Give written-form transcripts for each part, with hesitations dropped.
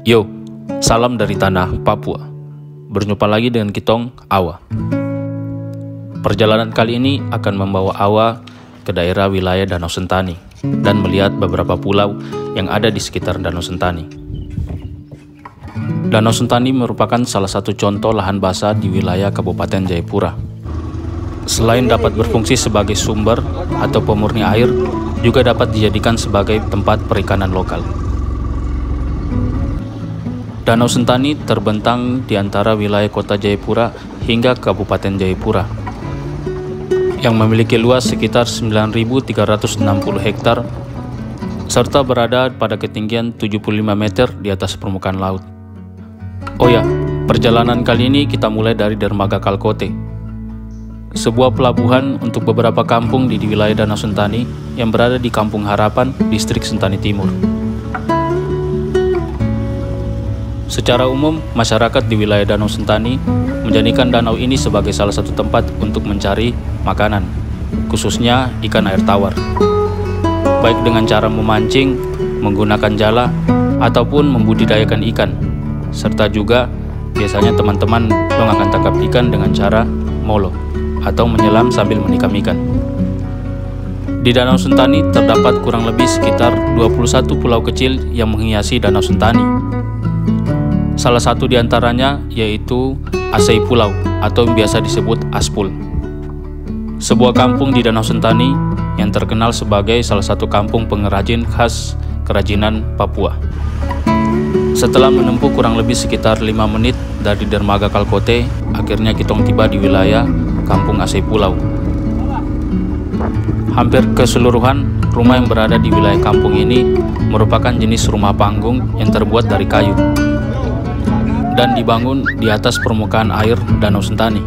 Yo, salam dari tanah Papua. Berjumpa lagi dengan kitong Awa. Perjalanan kali ini akan membawa Awa ke daerah wilayah Danau Sentani dan melihat beberapa pulau yang ada di sekitar Danau Sentani. Danau Sentani merupakan salah satu contoh lahan basah di wilayah Kabupaten Jayapura. Selain dapat berfungsi sebagai sumber atau pemurni air, juga dapat dijadikan sebagai tempat perikanan lokal. Danau Sentani terbentang di antara wilayah kota Jayapura hingga Kabupaten Jayapura, yang memiliki luas sekitar 9.360 hektar, serta berada pada ketinggian 75 meter di atas permukaan laut. Oh ya, perjalanan kali ini kita mulai dari Dermaga Kalkote, sebuah pelabuhan untuk beberapa kampung di wilayah Danau Sentani yang berada di Kampung Harapan, Distrik Sentani Timur. Secara umum, masyarakat di wilayah Danau Sentani menjadikan danau ini sebagai salah satu tempat untuk mencari makanan, khususnya ikan air tawar. Baik dengan cara memancing, menggunakan jala, ataupun membudidayakan ikan. Serta juga biasanya teman-teman akan tangkap ikan dengan cara molo atau menyelam sambil menikam ikan. Di Danau Sentani terdapat kurang lebih sekitar 21 pulau kecil yang menghiasi Danau Sentani. Salah satu di antaranya yaitu Asei Pulau atau yang biasa disebut Aspul. Sebuah kampung di Danau Sentani yang terkenal sebagai salah satu kampung pengrajin khas kerajinan Papua. Setelah menempuh kurang lebih sekitar 5 menit dari Dermaga Kalkote, akhirnya kita tiba di wilayah Kampung Asei Pulau. Hampir keseluruhan rumah yang berada di wilayah kampung ini merupakan jenis rumah panggung yang terbuat dari kayu dan dibangun di atas permukaan air Danau Sentani.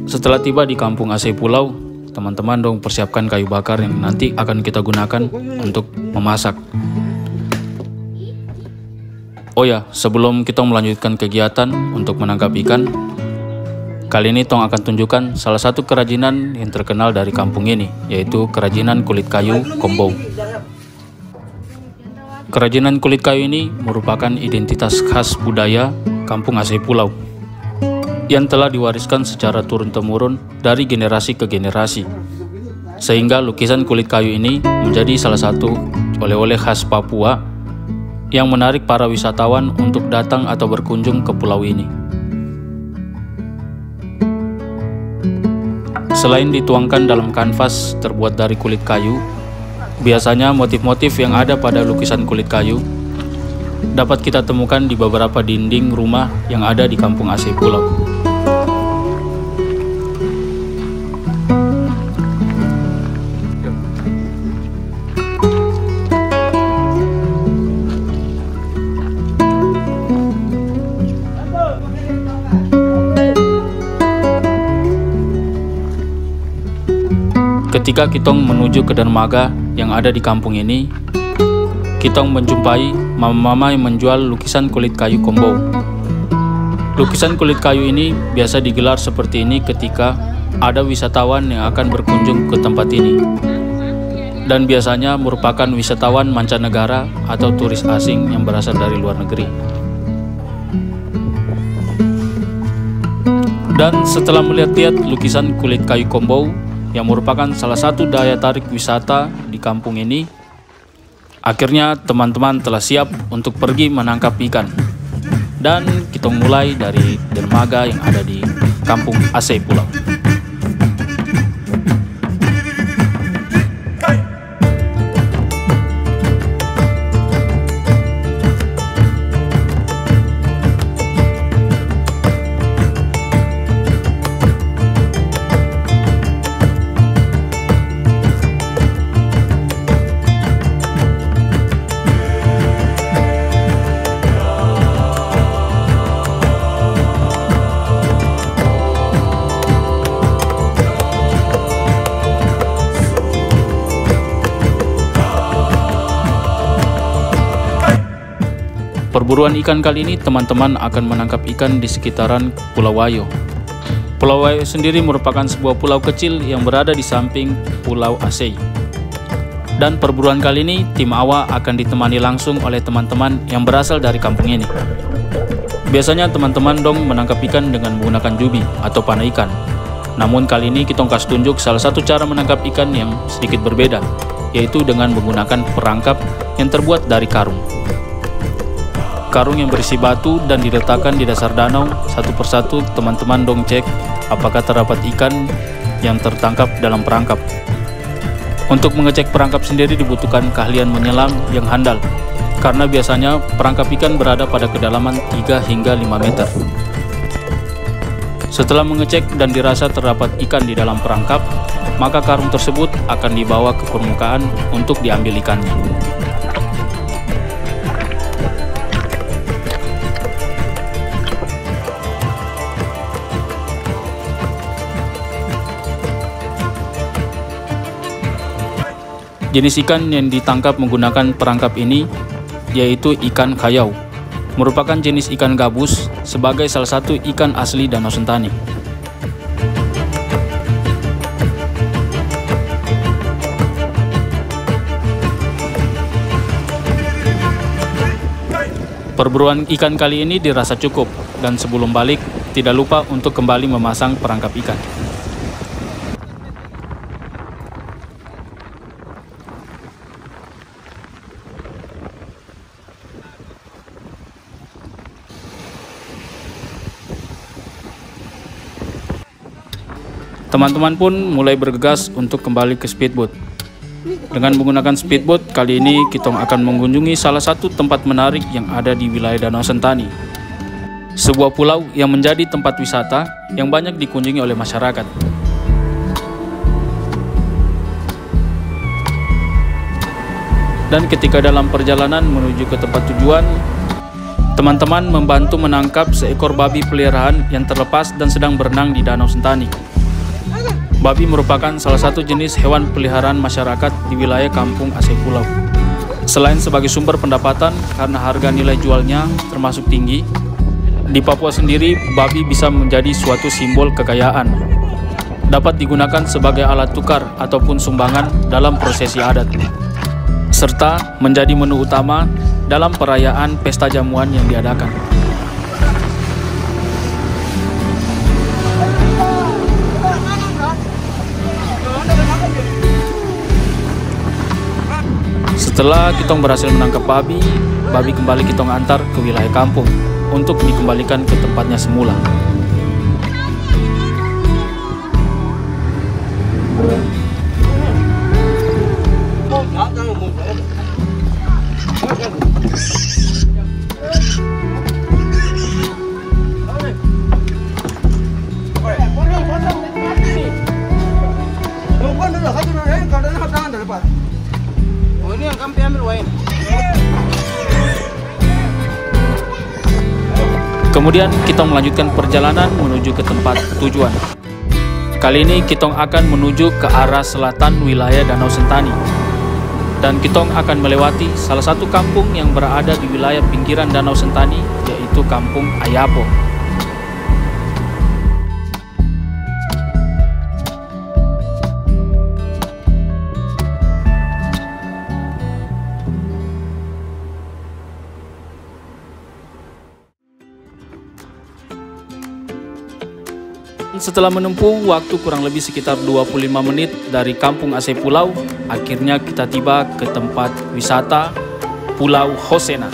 Setelah tiba di Kampung Asei Pulau, teman-teman dong persiapkan kayu bakar yang nanti akan kita gunakan untuk memasak. Oh ya, sebelum kita melanjutkan kegiatan untuk menangkap ikan, kali ini Tong akan tunjukkan salah satu kerajinan yang terkenal dari kampung ini, yaitu kerajinan kulit kayu Kombou. Kerajinan kulit kayu ini merupakan identitas khas budaya Kampung Asei Pulau yang telah diwariskan secara turun-temurun dari generasi ke generasi, sehingga lukisan kulit kayu ini menjadi salah satu oleh-oleh khas Papua yang menarik para wisatawan untuk datang atau berkunjung ke pulau ini. Selain dituangkan dalam kanvas terbuat dari kulit kayu, biasanya motif-motif yang ada pada lukisan kulit kayu dapat kita temukan di beberapa dinding rumah yang ada di Kampung Asei Pulau. Ketika kitong menuju ke dermaga yang ada di kampung ini, kitong menjumpai mama-mama yang menjual lukisan kulit kayu Kombou. Lukisan kulit kayu ini biasa digelar seperti ini ketika ada wisatawan yang akan berkunjung ke tempat ini, dan biasanya merupakan wisatawan mancanegara atau turis asing yang berasal dari luar negeri. Dan setelah melihat-lihat lukisan kulit kayu Kombou yang merupakan salah satu daya tarik wisata di kampung ini, akhirnya teman-teman telah siap untuk pergi menangkap ikan. Dan kita mulai dari dermaga yang ada di Kampung Asei Pulau. Perburuan ikan kali ini teman-teman akan menangkap ikan di sekitaran Pulau Wayo. Pulau Wayo sendiri merupakan sebuah pulau kecil yang berada di samping Pulau Aceh. Dan perburuan kali ini tim AWA akan ditemani langsung oleh teman-teman yang berasal dari kampung ini. Biasanya teman-teman dong menangkap ikan dengan menggunakan jubi atau panah ikan. Namun kali ini kita kasih tunjuk salah satu cara menangkap ikan yang sedikit berbeda, yaitu dengan menggunakan perangkap yang terbuat dari karung. Karung yang berisi batu dan diletakkan di dasar danau. Satu persatu teman-teman dong cek apakah terdapat ikan yang tertangkap dalam perangkap. Untuk mengecek perangkap sendiri dibutuhkan keahlian menyelam yang handal, karena biasanya perangkap ikan berada pada kedalaman 3 hingga 5 meter. Setelah mengecek dan dirasa terdapat ikan di dalam perangkap, maka karung tersebut akan dibawa ke permukaan untuk diambil ikannya. Jenis ikan yang ditangkap menggunakan perangkap ini yaitu ikan kayau. Merupakan jenis ikan gabus sebagai salah satu ikan asli Danau Sentani. Perburuan ikan kali ini dirasa cukup, dan sebelum balik tidak lupa untuk kembali memasang perangkap ikan. Teman-teman pun mulai bergegas untuk kembali ke speedboat. Dengan menggunakan speedboat, kali ini kita akan mengunjungi salah satu tempat menarik yang ada di wilayah Danau Sentani. Sebuah pulau yang menjadi tempat wisata yang banyak dikunjungi oleh masyarakat. Dan ketika dalam perjalanan menuju ke tempat tujuan, teman-teman membantu menangkap seekor babi peliharaan yang terlepas dan sedang berenang di Danau Sentani. Babi merupakan salah satu jenis hewan peliharaan masyarakat di wilayah kampung Aceh Pulau. Selain sebagai sumber pendapatan karena harga nilai jualnya termasuk tinggi, di Papua sendiri babi bisa menjadi suatu simbol kekayaan. Dapat digunakan sebagai alat tukar ataupun sumbangan dalam prosesi adat, serta menjadi menu utama dalam perayaan pesta jamuan yang diadakan. Setelah kita berhasil menangkap babi kembali kita antar ke wilayah kampung untuk dikembalikan ke tempatnya semula. Kemudian kita melanjutkan perjalanan menuju ke tempat tujuan. Kali ini kita akan menuju ke arah selatan wilayah Danau Sentani. Dan kita akan melewati salah satu kampung yang berada di wilayah pinggiran Danau Sentani, yaitu Kampung Ayapo. Setelah menempuh waktu kurang lebih sekitar 25 menit dari Kampung Aceh Pulau, akhirnya kita tiba ke tempat wisata Pulau Hosena.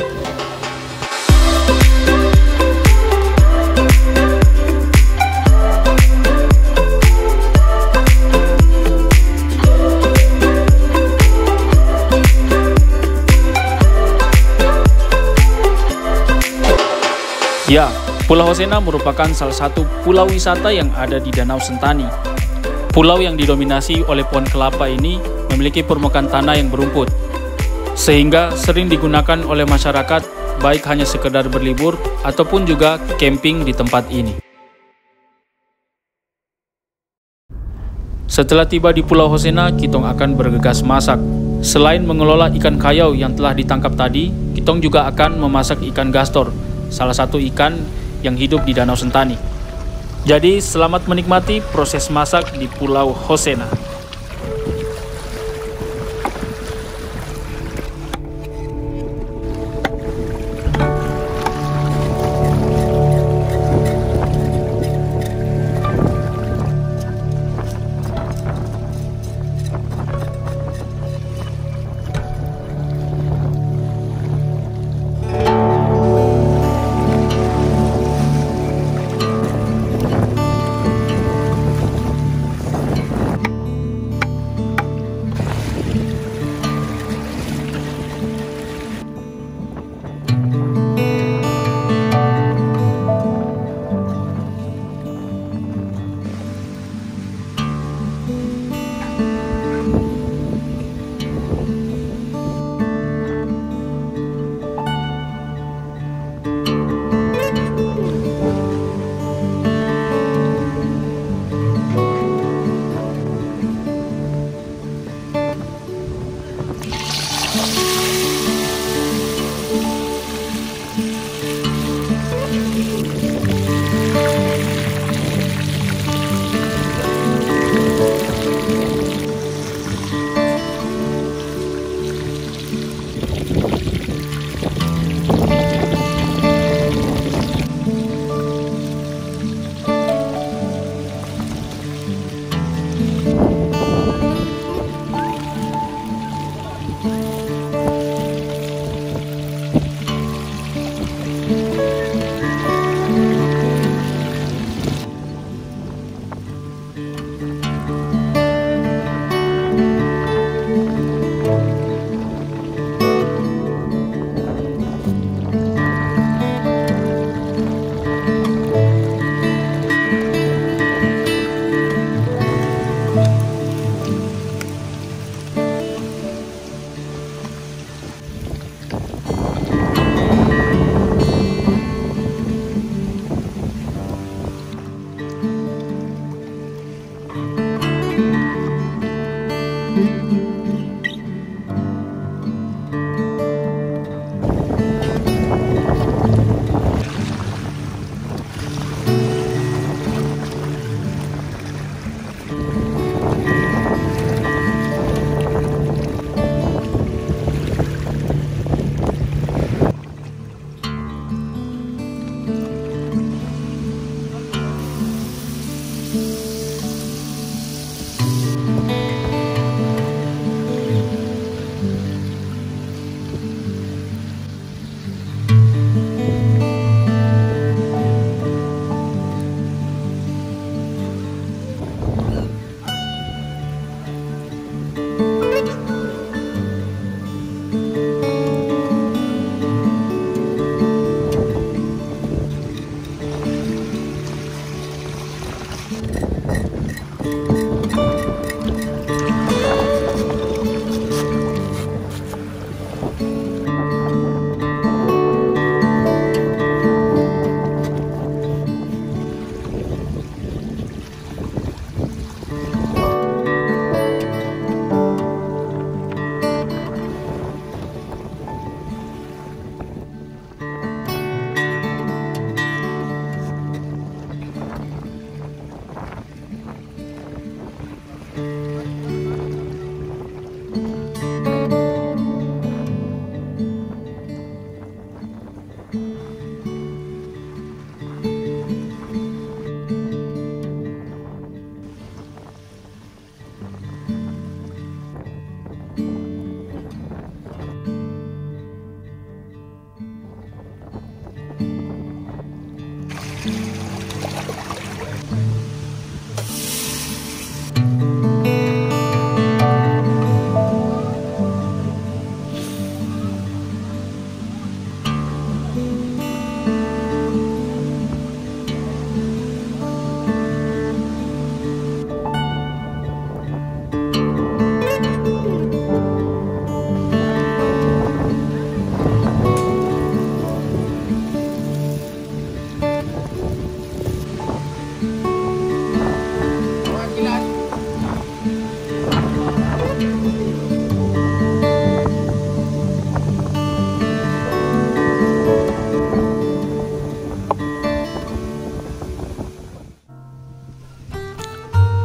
Ya, Pulau Hosena merupakan salah satu pulau wisata yang ada di Danau Sentani. Pulau yang didominasi oleh pohon kelapa ini memiliki permukaan tanah yang berumput, sehingga sering digunakan oleh masyarakat baik hanya sekedar berlibur ataupun juga camping di tempat ini. Setelah tiba di Pulau Hosena, kita akan bergegas masak. Selain mengelola ikan kayau yang telah ditangkap tadi, Itong juga akan memasak ikan gastor, salah satu ikan yang hidup di Danau Sentani. Jadi selamat menikmati proses masak di Pulau Hosena.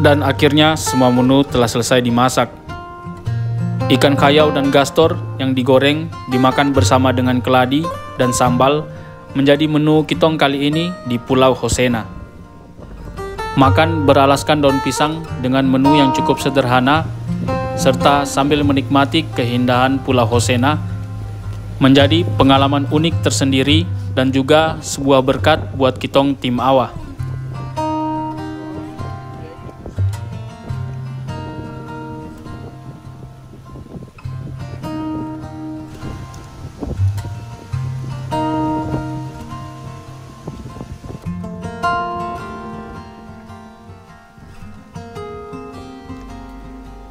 Dan akhirnya semua menu telah selesai dimasak. Ikan kayau dan gastor yang digoreng dimakan bersama dengan keladi dan sambal menjadi menu kitong kali ini di Pulau Hosena. Makan beralaskan daun pisang dengan menu yang cukup sederhana serta sambil menikmati keindahan Pulau Hosena menjadi pengalaman unik tersendiri dan juga sebuah berkat buat kitong tim AWA.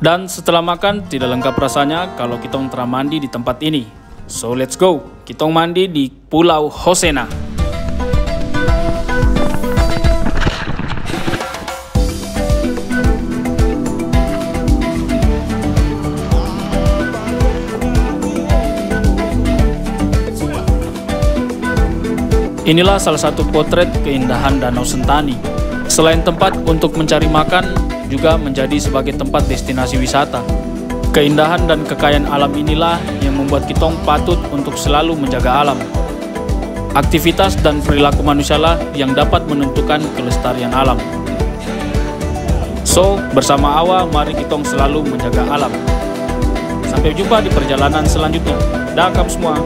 Dan setelah makan, tidak lengkap rasanya kalau kitong telah mandi di tempat ini. So let's go, kitong mandi di Pulau Hosena. Inilah salah satu potret keindahan Danau Sentani. Selain tempat untuk mencari makan, juga menjadi sebagai tempat destinasi wisata. Keindahan dan kekayaan alam inilah yang membuat kitong patut untuk selalu menjaga alam. Aktivitas dan perilaku manusialah yang dapat menentukan kelestarian alam. So, bersama AWA, mari kitong selalu menjaga alam. Sampai jumpa di perjalanan selanjutnya. Dah kamu semua.